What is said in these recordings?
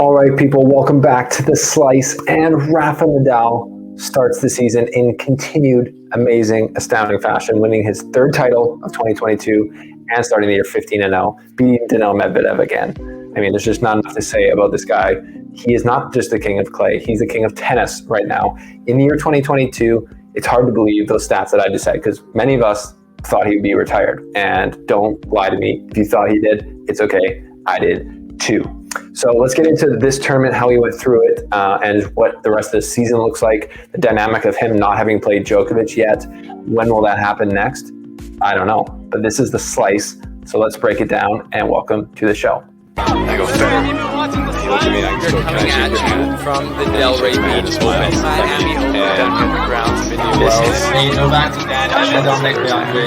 All right, people, welcome back to The Slice. And Rafa Nadal starts the season in continued amazing, astounding fashion, winning his third title of 2022 and starting the year 15-0, beating Medvedev again. I mean, there's just not enough to say about this guy. He is not just the king of clay, he's the king of tennis right now. In the year 2022, it's hard to believe those stats that I just said, because many of us thought he would be retired. And don't lie to me. If you thought he did, it's okay. I did too. So let's get into this tournament, how he went through it, and what the rest of the season looks like. The dynamic of him not having played Djokovic yet. When will that happen next? I don't know. But this is The Slice. So let's break it down, and welcome to the show. I go fair. You're coming at you from the Del Rey Beach Open. Miami Open. The grounds. This is Novak and Dominic Bianchi.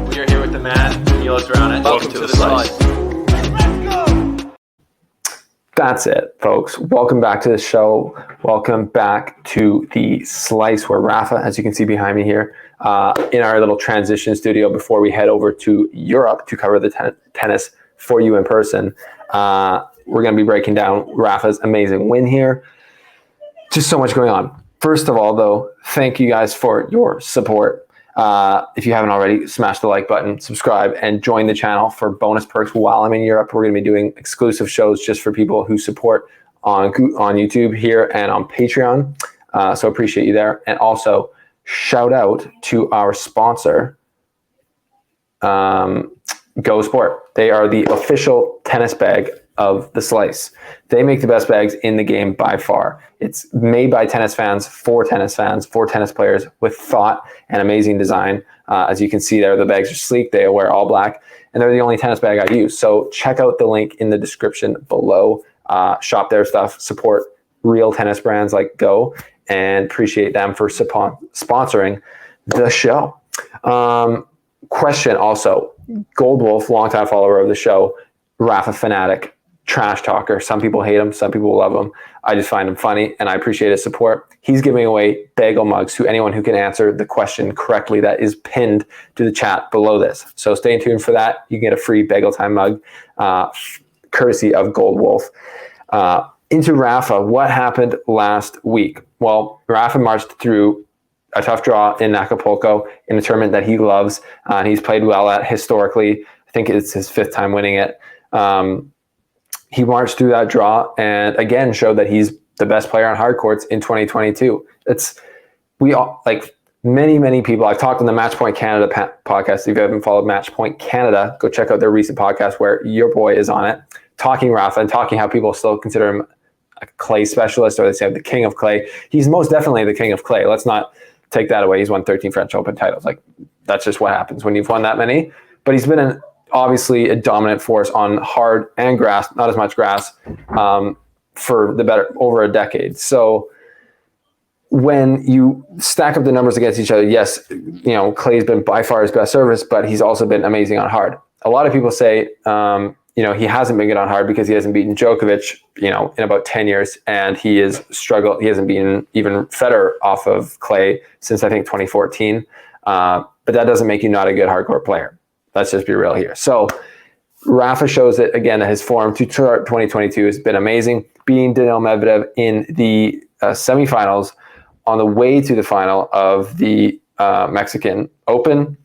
We're here with the man. Neil's around it. Welcome to the Slice. That's it, folks. Welcome back to the show. Welcome back to The Slice, where Rafa, as you can see behind me here, in our little transition studio before we head over to Europe to cover the tennis for you in person. We're going to be breaking down Rafa's amazing win here. Just so much going on. First of all, though, thank you guys for your support. If you haven't already, smash the like button, subscribe, and join the channel for bonus perks while I'm in Europe. We're going to be doing exclusive shows just for people who support on YouTube here and on Patreon. So appreciate you there. And also, shout out to our sponsor, Go Sport. They are the official tennis bag of The Slice. They make the best bags in the game by far. It's made by tennis fans, for tennis players, with thought and amazing design. As you can see there, the bags are sleek. They wear all black, and they're the only tennis bag I use. So check out the link in the description below. Shop their stuff, support real tennis brands like Go, and appreciate them for sponsoring the show. Question also, Gold Wolf, longtime follower of the show, Rafa fanatic, trash talker. Some people hate him, some people love him. I just find him funny, and I appreciate his support. He's giving away bagel mugs to anyone who can answer the question correctly that is pinned to the chat below this. So stay tuned for that. You can get a free Bagel Time mug, courtesy of Gold Wolf. Into Rafa, what happened last week? Well, Rafa marched through a tough draw in Acapulco in a tournament that he loves, and he's played well at historically. I think it's his fifth time winning it. He marched through that draw and again showed that he's the best player on hard courts in 2022. Many people. I've talked on the Matchpoint Canada podcast. If you haven't followed Matchpoint Canada, go check out their recent podcast where your boy is on it, talking Rafa and talking how people still consider him a clay specialist, or they say the king of clay. He's most definitely the king of clay. Let's not take that away. He's won 13 French Open titles. Like, that's just what happens when you've won that many. But he's been obviously a dominant force on hard and grass, not as much grass, for over a decade. So when you stack up the numbers against each other, yes, Clay's been by far his best service, but he's also been amazing on hard. A lot of people say, he hasn't been good on hard because he hasn't beaten Djokovic, in about 10 years, and he has struggled. He hasn't beaten even Federer off of clay since I think 2014. But that doesn't make you not a good hardcore player. Let's just be real here. So Rafa shows that, again, that his form to start 2022 has been amazing, beating Medvedev in the semifinals on the way to the final of the Mexican Open.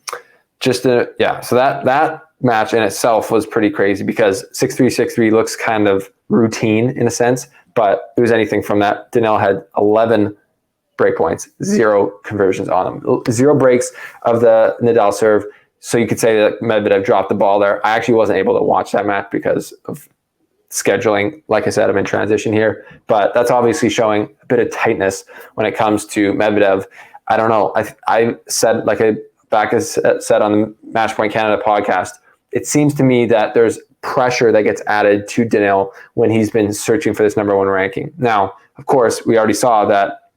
So that match in itself was pretty crazy because 6-3, 6-3 looks kind of routine in a sense, but it was anything from that. Daniil had 11 break points, 0 conversions on them, 0 breaks of the Nadal serve. So you could say that Medvedev dropped the ball there. I actually wasn't able to watch that match because of scheduling. Like I said, I'm in transition here, but that's obviously showing a bit of tightness when it comes to Medvedev. I don't know. I said, like I said on the Matchpoint Canada podcast, it seems to me that there's pressure that gets added to Daniil when he's been searching for this number 1 ranking. Now, of course, we already saw that,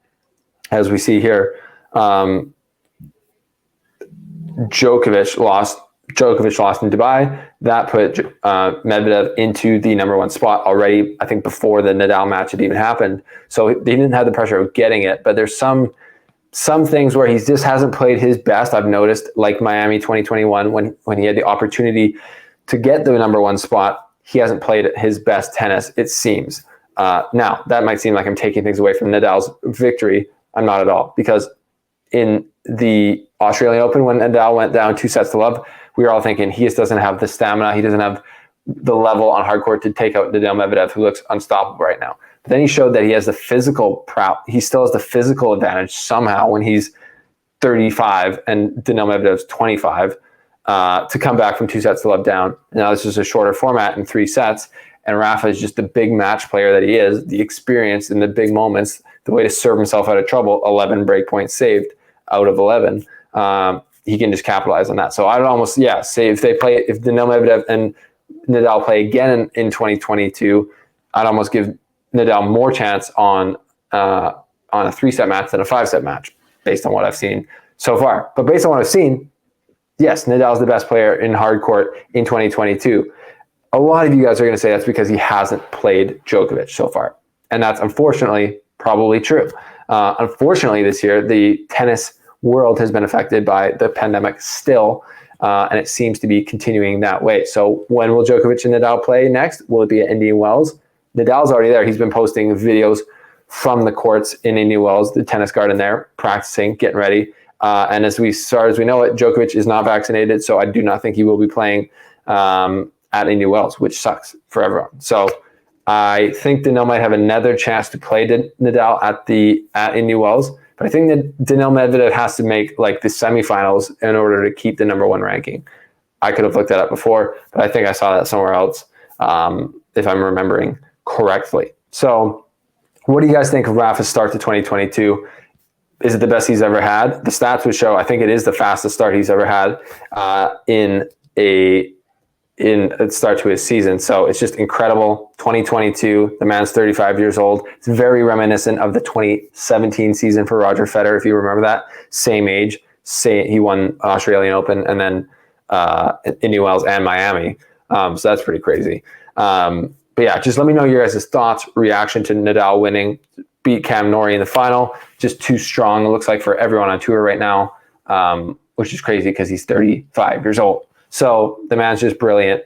as we see here, Djokovic lost in Dubai. That put Medvedev into the number 1 spot already, I think, before the Nadal match had even happened. So he didn't have the pressure of getting it, but there's some things where he just hasn't played his best, I've noticed, like Miami 2021 when he had the opportunity to get the number 1 spot. he hasn't played his best tennis, it seems. Now, that might seem like I'm taking things away from Nadal's victory. I'm not at all, because in the Australian Open, when Nadal went down 2-0, we were all thinking he just doesn't have the stamina. He doesn't have the level on hard court to take out Nadal Medvedev, who looks unstoppable right now. But then he showed that he has the physical he still has the physical advantage somehow when he's 35 and Nadal Medvedev's 25 to come back from 2-0 down. Now this is a shorter format in 3 sets, and Rafa is just the big match player that he is, the experience in the big moments, the way to serve himself out of trouble. 11 break points saved out of 11. He can just capitalize on that. So I would almost, say if Nadal Medvedev and Nadal play again in 2022, I'd almost give Nadal more chance on a 3-set match than a 5-set match, based on what I've seen so far. But based on what I've seen, yes, Nadal's the best player in hard court in 2022. A lot of you guys are going to say that's because he hasn't played Djokovic so far. And that's unfortunately probably true. Unfortunately, this year, the tennis world has been affected by the pandemic still, and it seems to be continuing that way. So when will Djokovic and Nadal play next? Will it be at Indian Wells? Nadal's already there. He's been posting videos from the courts in Indian Wells, the tennis garden there, practicing, getting ready. And as we know it, Djokovic is not vaccinated, so I do not think he will be playing at Indian Wells, which sucks for everyone. So I think Nadal might have another chance to play Nadal at Indian Wells, but I think that Nadal Medvedev has to make like the semifinals in order to keep the #1 ranking. I could have looked that up before, but I think I saw that somewhere else, if I'm remembering correctly. So what do you guys think of Rafa's start to 2022? Is it the best he's ever had? The stats would show, I think it is the fastest start he's ever had in a start to his season. So it's just incredible. 2022, the man's 35 years old. It's very reminiscent of the 2017 season for Roger Federer, if you remember that. Same age. He won Australian Open and then Indian Wells and Miami. So that's pretty crazy. But yeah, just let me know your guys' thoughts, reaction to Nadal winning, beat Cam Norrie in the final. Just too strong, it looks like, for everyone on tour right now, which is crazy because he's 35 years old. So the man's just brilliant.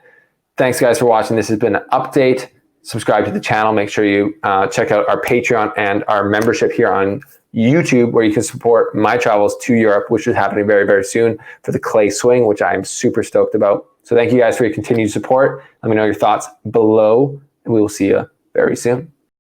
Thanks, guys, for watching. This has been an update. Subscribe to the channel. Make sure you check out our Patreon and our membership here on YouTube, where you can support my travels to Europe, which is happening very, very soon for the clay swing, which I am super stoked about. So thank you guys for your continued support. Let me know your thoughts below, and we will see you very soon.